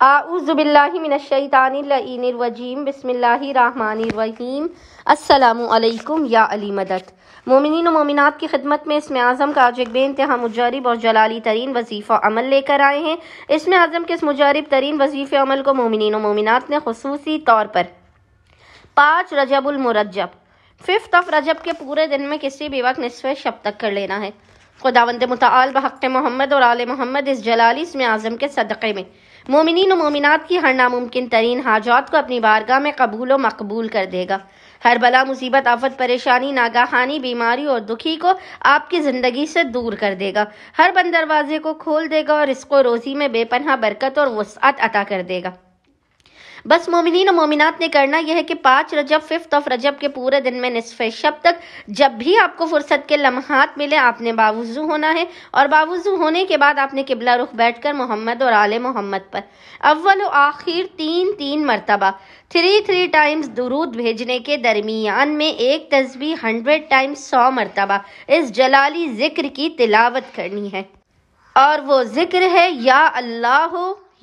اعوذ باللہ من الشیطان اللعین الرجیم بسم اللہ الرحمن الرحیم السلام علیکم یا علی مدد۔ مومنین و مومنات کی خدمت میں اسم اعظم کا آج ایک بے انتہا مجرب اور جلالی ترین وظیفہ عمل لے کر آئے ہیں۔ اسم اعظم کے اس مجرب ترین وظیفہ عمل کو مومنین و مومنات نے خصوصی طور پر 5 رجب المرجب 5 رجب کے پورے دن میں کسی بھی وقت نصف شب تک کر لینا ہے۔ خداوند متعال بحق محمد اور آل محمد اس جلالی اسم اعظم کے صدقے میں مومنین و مومنات کی ہر ناممکن ترین حاجات کو اپنی بارگاہ میں قبول و مقبول کر دے گا۔ ہر بلا مصیبت آفت پریشانی ناگہانی بیماری اور دکھی کو آپ کی زندگی سے دور کر دے گا۔ ہر بند دروازے کو کھول دے گا اور رزق و روزی میں بے پناہ برکت اور وسعت عطا کر دے گا۔ بس مومنین و مومنات نے کرنا یہ ہے کہ 5 رجب 5 رجب کے پورے دن میں نصف شب تک جب بھی آپ کو فرصت کے لمحات ملے آپ نے باوضو ہونا ہے، اور باوضو ہونے کے بعد آپ نے قبلہ رخ بیٹھ کر محمد اور آل محمد پر اول و آخر 3 مرتبہ 3 ٹائمز درود بھیجنے کے درمیان میں ایک تسبیح 100 ٹائمز 100 مرتبہ اس جلالی ذکر کی تلاوت کرنی ہے، اور وہ ذکر ہے یا اللہ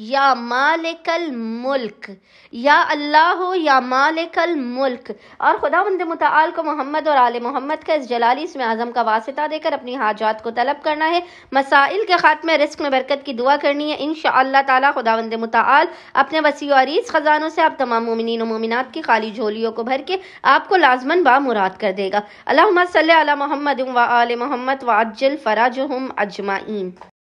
یا مالک الملک، یا اللہ یا مالک الملک۔ اور خداوند متعال کو محمد اور آل محمد کا اس جلالی اسم اعظم کا واسطہ دے کر اپنی حاجات کو طلب کرنا ہے، مسائل کے خاتمے رزق میں برکت کی دعا کرنی ہے۔ انشاءاللہ تعالی خداوند متعال اپنے وسیع و عریض خزانوں سے آپ تمام مومنین و مومنات کی خالی جھولیوں کو بھر کے آپ کو لازماً بامراد کر دے گا۔ اللہم صلی علی محمد و آل محمد وعجل فرجہم اجمعین۔